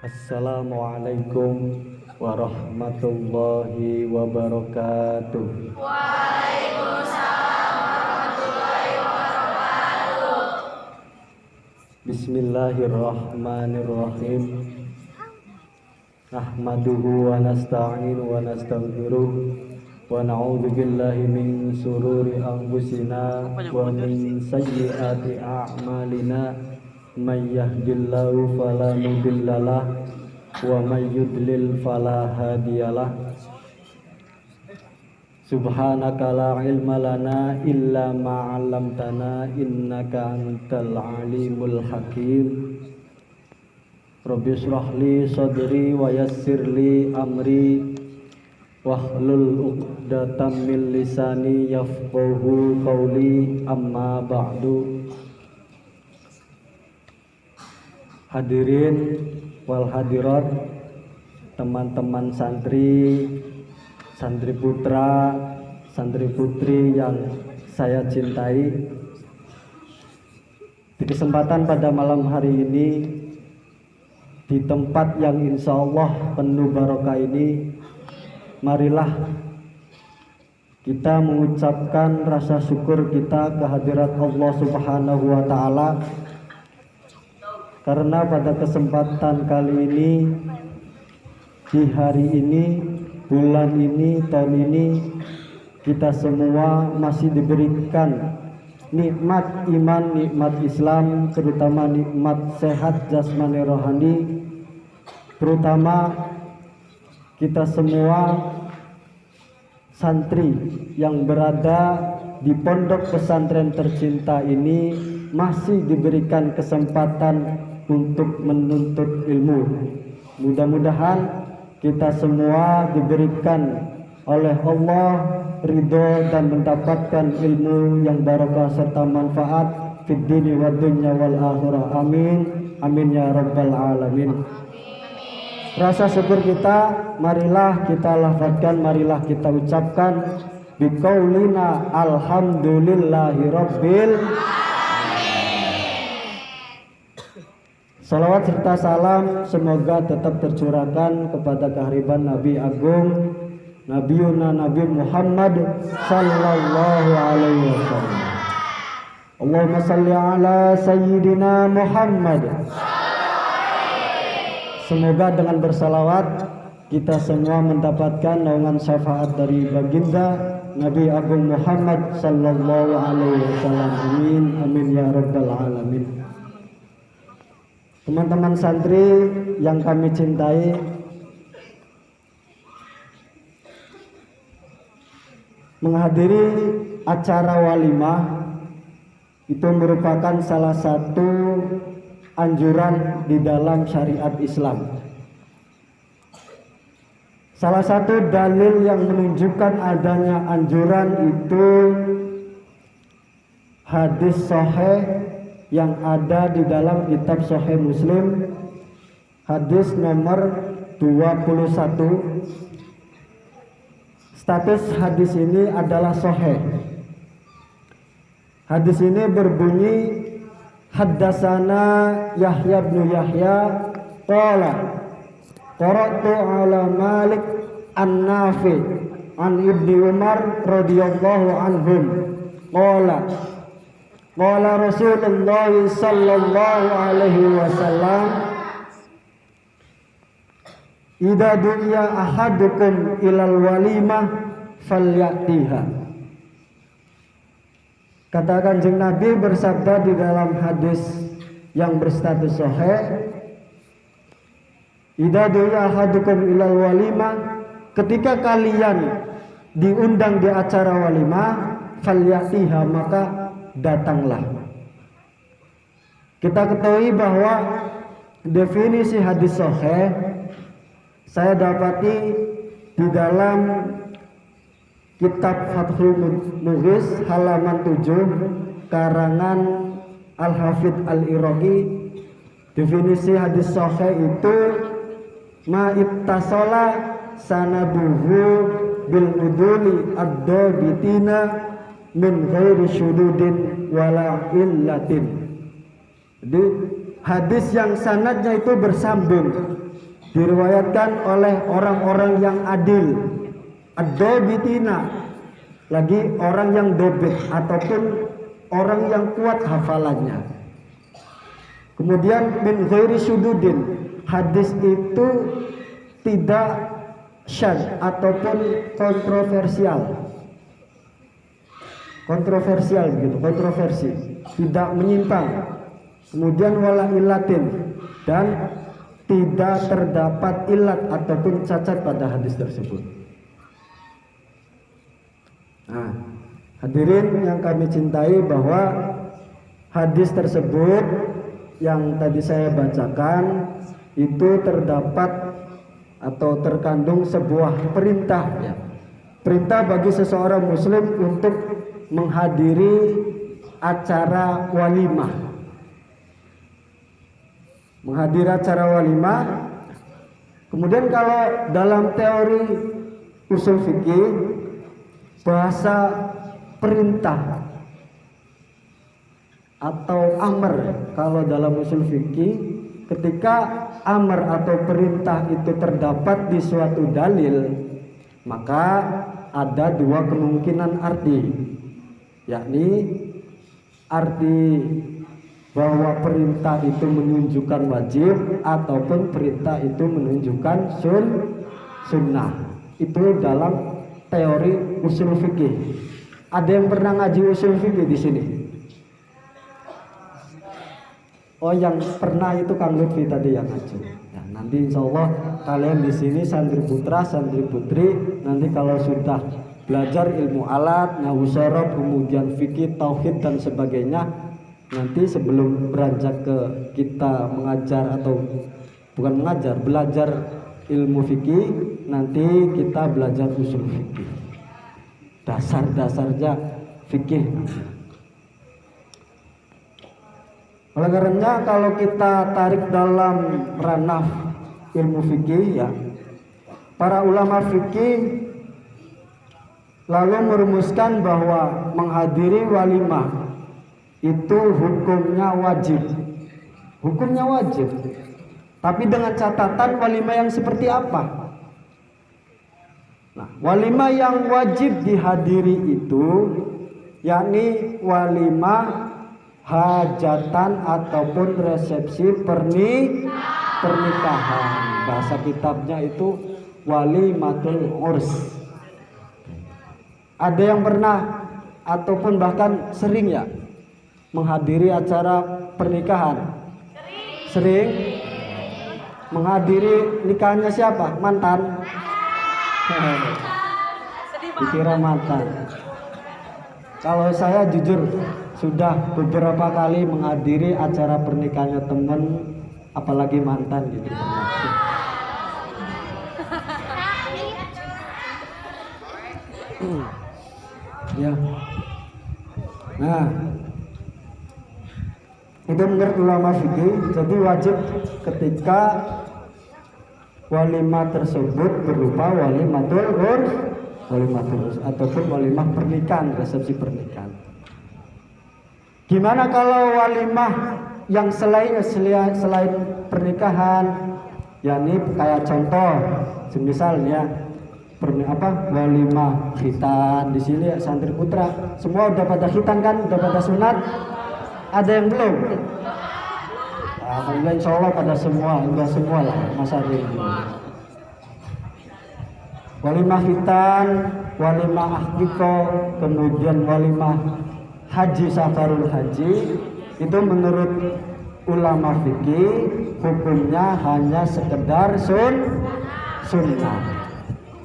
Assalamualaikum warahmatullahi wabarakatuh. Waalaikumsalam warahmatullahi wabarakatuh. Bismillahirrahmanirrahim. Nahmaduhu wa nasta'inu wa nastaghfiruh wa na'udzu billahi min sururi anfusina wa min sayyiati a'malina. May yahdihillahu fala mudhillalah wa may yudlil fala hadiyalah. Subhanaka la ilma lana illa ma 'allamtana innaka antal alimul hakim. Rabbi shrah li sadri wa yassir li amri wahlul 'uqdatam min lisani yafqahu qawli, amma ba'du. Hadirin wal hadirat, teman-teman santri, santri putra, santri putri yang saya cintai. Di kesempatan pada malam hari ini, di tempat yang insya Allah penuh barokah ini, marilah kita mengucapkan rasa syukur kita kehadirat Allah Subhanahu wa Ta'ala, karena pada kesempatan kali ini, di hari ini, bulan ini, tahun ini, kita semua masih diberikan nikmat iman, nikmat Islam, terutama nikmat sehat jasmani rohani. Terutama kita semua santri yang berada di pondok pesantren tercinta ini masih diberikan kesempatan untuk menuntut ilmu. Mudah-mudahan kita semua diberikan oleh Allah ridho dan mendapatkan ilmu yang barakah serta manfaat fid dini wad dunya wal akhirah. Amin amin ya rabbal alamin. Rasa syukur kita marilah kita lafazkan, marilah kita ucapkan biqaulina alhamdulillahi rabbil. Salawat serta salam semoga tetap tercurahkan kepada kehariban Nabi Agung Nabiuna Nabi Muhammad sallallahu alaihi wasallam. Allahumma salli ala sayyidina Muhammad. Semoga dengan bersalawat kita semua mendapatkan naungan syafaat dari baginda Nabi Agung Muhammad sallallahu alaihi wasallam. Amin amin ya rabbal alamin. Teman-teman santri yang kami cintai, menghadiri acara walimah itu merupakan salah satu anjuran di dalam syariat Islam. Salah satu dalil yang menunjukkan adanya anjuran itu hadis sahih yang ada di dalam kitab Sahih Muslim, hadis nomor 21. Status hadis ini adalah sahih. Hadis ini berbunyi haddatsana Yahya bin Yahya qala qara'tu ala Malik an-Nafi an Ibnu Umar radhiyallahu anhum qala qala Rasulullah sallallahu alaihi wasallam idza du'iya ahadukum ilal walimah falyatiha. Kata Kanjeng Nabi bersabda di dalam hadis yang berstatus sahih, idza du'iya ahadukum ilal walimah, ketika kalian diundang di acara walimah, falyatiha, maka datanglah. Kita ketahui bahwa definisi hadis sahih saya dapati di dalam kitab Fathul Mughis halaman 7 karangan Al-Hafidh Al-Iraqi. Definisi hadis sahih itu ma ittasala sanaduhu bil uduli ad-dabitina min ghairi syududin wala illatin. Jadi hadis yang sanadnya itu bersambung, diriwayatkan oleh orang-orang yang adil, ad-dobitina, lagi orang yang dobit ataupun orang yang kuat hafalannya. Kemudian min ghairi syududin, hadis itu tidak syadz ataupun kontroversial begitu, kontroversi, tidak menyimpang. Kemudian wala ilatin, dan tidak terdapat ilat ataupun cacat pada hadis tersebut. Nah, hadirin yang kami cintai, bahwa hadis tersebut yang tadi saya bacakan itu terdapat atau terkandung sebuah perintah, ya. Perintah bagi seseorang muslim untuk menghadiri acara walimah. Menghadiri acara walimah. Kemudian kalau dalam teori usul fikih, bahasa perintah atau amr, kalau dalam usul fikih, ketika amr atau perintah itu terdapat di suatu dalil, maka ada dua kemungkinan arti, yakni arti bahwa perintah itu menunjukkan wajib ataupun perintah itu menunjukkan sunnah. Itu dalam teori usul fikih. Ada yang pernah ngaji usul fikih di sini? Oh, yang pernah itu Kang Lutfi tadi yang ngaji. Ya, nanti insya Allah kalian di sini santri putra, santri putri, nanti kalau sudah belajar ilmu alat, nahwu sorof, kemudian fikih, tauhid dan sebagainya, nanti sebelum beranjak ke kita mengajar atau bukan mengajar, belajar ilmu fikih, nanti kita belajar usul fikih, dasar-dasarnya fikih. Oleh karenanya kalau kita tarik dalam ranah ilmu fikih, ya, para ulama fikih lalu merumuskan bahwa menghadiri walimah itu hukumnya wajib. Hukumnya wajib. Tapi dengan catatan walimah yang seperti apa? Nah, walimah yang wajib dihadiri itu yakni walimah hajatan ataupun resepsi pernikahan. Bahasa kitabnya itu walimatul urs. Ada yang pernah ataupun bahkan sering ya menghadiri acara pernikahan? Sering? Menghadiri nikahnya siapa? Mantan? Dikira mantan. Kalau saya jujur sudah beberapa kali menghadiri acara pernikahannya teman, apalagi mantan gitu. Ya. Nah, itu menurut ulama fikih. Jadi wajib ketika walimah tersebut berupa walimatul urs ataupun walimah pernikahan, resepsi pernikahan. Gimana kalau walimah yang selain pernikahan, yakni kayak contoh, misalnya walimah khitan di sini ya, santri putra semua udah pada khitan kan, udah pada sunat, ada yang belum? Alhamdulillah insya Allah pada semua, enggak semua lah masa ini. Walimah khitan, walimah aqiqah, kemudian walimah haji, safarul haji, itu menurut ulama fikih hukumnya hanya sekedar sunnah,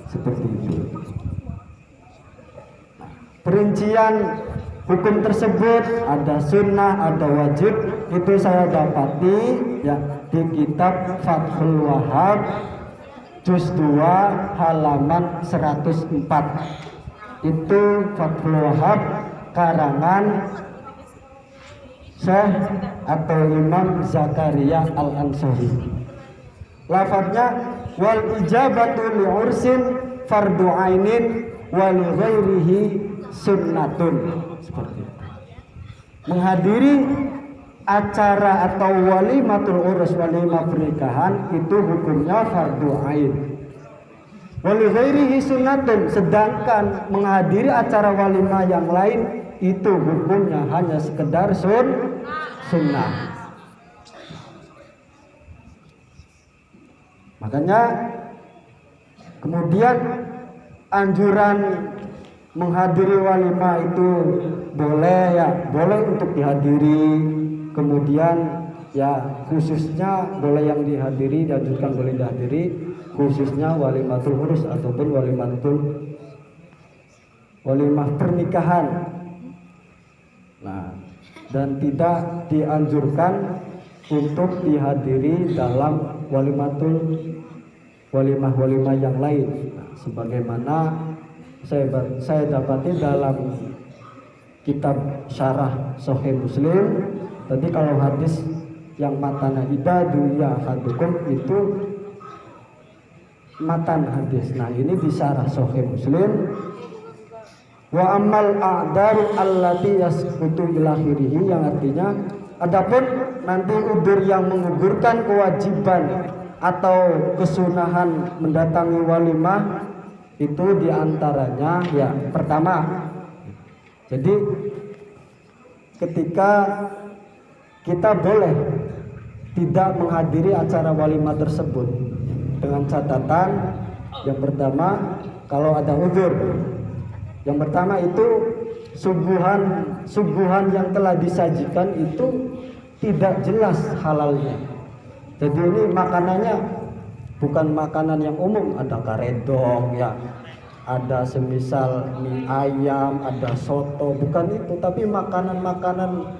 seperti itu. Perincian hukum tersebut ada sunnah, ada wajib, itu saya dapati ya di kitab Fathul Wahhab juz 2 halaman 104. Itu Fathul Wahhab karangan Syekh atau Imam Zakaria Al-Ansari. Lafadznya wal ijabatu li ursin fardu ainin wa li ghairihi sunnatun. Seperti itu. Menghadiri acara atau walimatul urus, walimah pernikahan itu hukumnya fardu ain. Wali ghairihi sunnatun, sedangkan menghadiri acara walimah yang lain itu hukumnya hanya sekedar sunnah. Makanya kemudian anjuran menghadiri walimah itu boleh untuk dihadiri. Kemudian ya khususnya boleh yang dihadiri, dianjurkan boleh dihadiri, khususnya walimatul urus ataupun walimah pernikahan. Nah, dan tidak dianjurkan untuk dihadiri dalam walimah yang lain. Nah, sebagaimana saya dapati dalam kitab syarah Sahih Muslim tadi, kalau hadis yang matana idadu ya hadukum itu matan hadis. Nah, ini di syarah Sahih Muslim, wa amal a'daru allati yasqutu ila akhirih, yang artinya adapun nanti udzur yang menggugurkan kewajiban atau kesunahan mendatangi walimah itu diantaranya ya pertama, jadi ketika kita boleh tidak menghadiri acara walimah tersebut dengan catatan yang pertama, kalau ada udzur. Yang pertama itu suguhan yang telah disajikan itu tidak jelas halalnya. Jadi ini makanannya bukan makanan yang umum, ada karedong ya, ada semisal mie ayam, ada soto, bukan itu, tapi makanan-makanan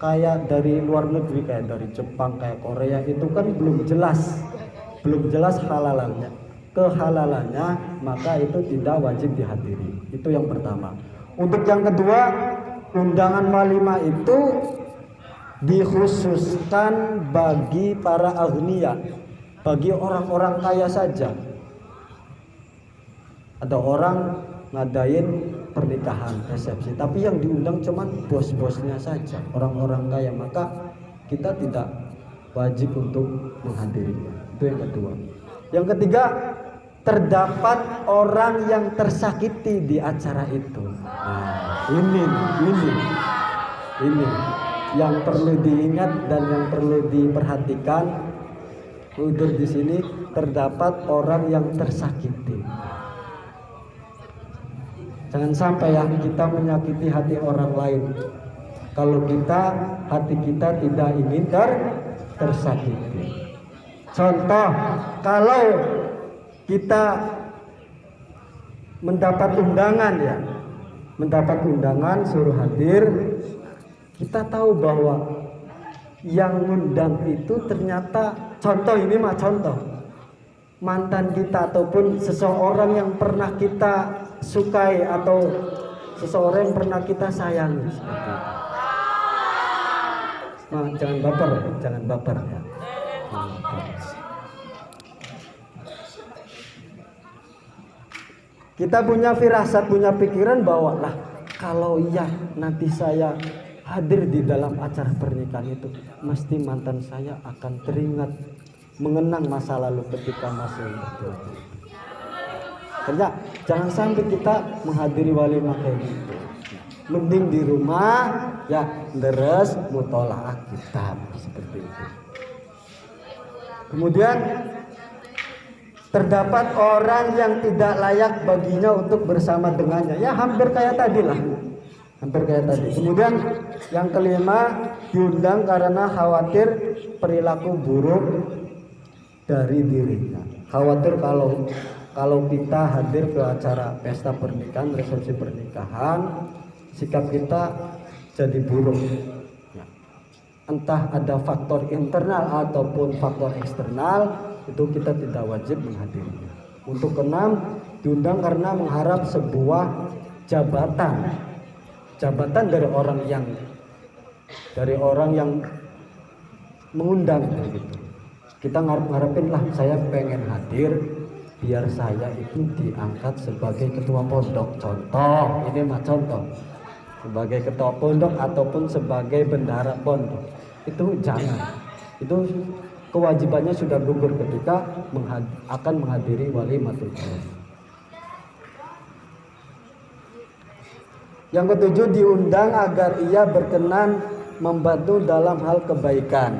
kayak dari luar negeri, kayak dari Jepang, kayak Korea, itu kan belum jelas kehalalannya, maka itu tidak wajib dihadiri. Itu yang pertama. Untuk yang kedua, undangan walimah itu dikhususkan bagi para agniya, bagi orang-orang kaya saja. Ada orang ngadain pernikahan, resepsi, tapi yang diundang cuman bos-bosnya saja, orang-orang kaya, maka kita tidak wajib untuk menghadirinya. Itu yang kedua. Yang ketiga, terdapat orang yang tersakiti di acara itu. Nah, ini yang perlu diingat dan yang perlu diperhatikan. Udzur di sini terdapat orang yang tersakiti. Jangan sampai ya kita menyakiti hati orang lain. Kalau hati kita tidak ingin tersakiti. Contoh, kalau kita mendapat undangan suruh hadir, kita tahu bahwa yang ngundang itu ternyata contoh mantan kita ataupun seseorang yang pernah kita sukai atau seseorang yang pernah kita sayangi, seperti itu. Nah, jangan baper ya. Kita punya firasat, punya pikiran bahwa lah kalau ya nanti saya hadir di dalam acara pernikahan itu, mesti mantan saya akan teringat mengenang masa lalu ketika masih berdua. Kerja, jangan sampai kita menghadiri walimah kayak gitu. Mending di rumah ya deres mutolaah kitab seperti itu. Kemudian terdapat orang yang tidak layak baginya untuk bersama dengannya. Ya hampir kayak tadi. Kemudian yang kelima, diundang karena khawatir perilaku buruk dari dirinya. Khawatir kalau kita hadir ke acara pesta pernikahan, resepsi pernikahan, sikap kita jadi buruk. Entah ada faktor internal ataupun faktor eksternal, itu kita tidak wajib menghadirinya. Untuk keenam, diundang karena mengharap sebuah jabatan dari orang yang mengundang gitu. Kita ngarepin lah, saya pengen hadir biar saya itu diangkat sebagai ketua pondok. Contoh, ini mah contoh. sebagai ketua pondok ataupun sebagai bendahara pondok. Itu jangan. Itu kewajibannya sudah gugur ketika akan menghadiri walimatul urus. Yang ketujuh, diundang agar ia berkenan membantu dalam hal kebaikan.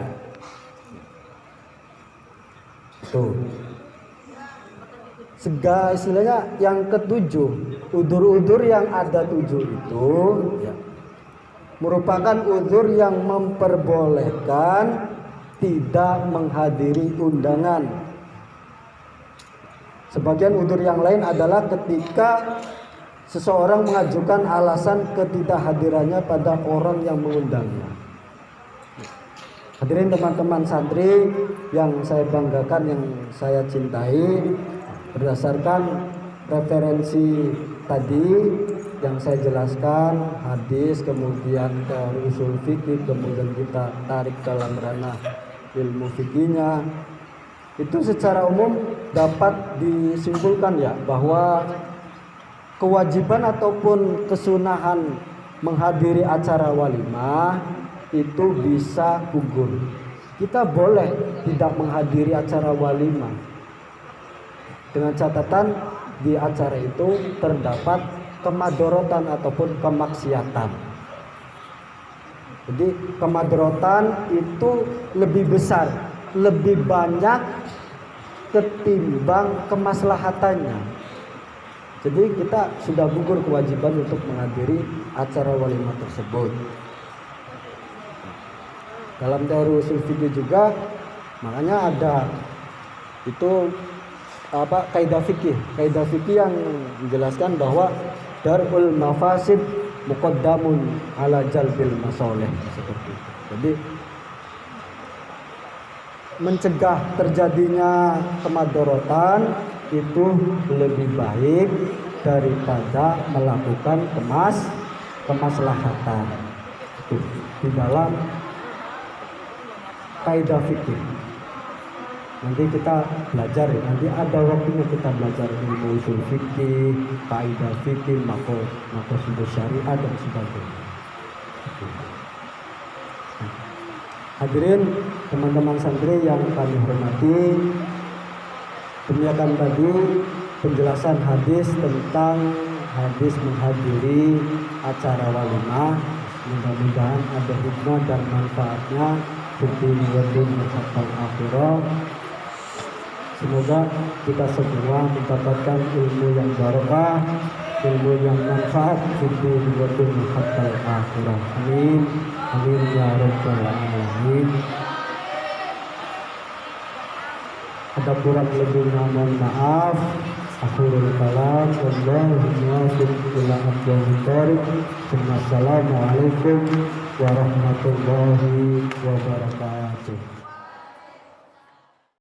Tuh. Istilahnya yang ketujuh, udzur-udzur yang ada 7 itu ya, merupakan udzur yang memperbolehkan tidak menghadiri undangan. Sebagian udzur yang lain adalah ketika seseorang mengajukan alasan ketidakhadirannya pada orang yang mengundangnya. Hadirin teman-teman santri yang saya banggakan, yang saya cintai, berdasarkan referensi tadi yang saya jelaskan, hadis, kemudian teori usul fikih, kemudian kita tarik dalam ranah ilmu fikihnya, itu secara umum dapat disimpulkan ya bahwa kewajiban ataupun kesunahan menghadiri acara walimah itu bisa gugur. Kita boleh tidak menghadiri acara walimah dengan catatan di acara itu terdapat kemadorotan ataupun kemaksiatan. Jadi kemadorotan itu lebih besar, lebih banyak ketimbang kemaslahatannya. Jadi kita sudah gugur kewajiban untuk menghadiri acara walimah tersebut. Dalam teori usul fikih juga makanya ada itu kaidah fikih yang menjelaskan bahwa darul mafasid muqaddamun ala jalbil masalih, seperti itu. Jadi mencegah terjadinya kemadorotan itu lebih baik daripada melakukan kemaslahatan. Itu di dalam kaidah fikih. Nanti kita belajar ya, nanti ada waktunya kita belajar ilmu usul fikih, kaidah fikih, maqasid syariah dan sebagainya. Hadirin teman-teman santri yang kami hormati, demikian tadi penjelasan hadis tentang hadis menghadiri acara walimah. Mudah-mudahan ada hikmah dan manfaatnya di dunia dan akhirat. Semoga kita semua mendapatkan ilmu yang barokah, ilmu yang manfaat di dunia dan akhirat. Amin. Amin ya rabbal alamin. Ada kurang lebihnya mohon maaf. Akhirul kalam, wallahu muwaffiq ila aqwamit thoriq. Assalamualaikum warahmatullahi wabarakatuh.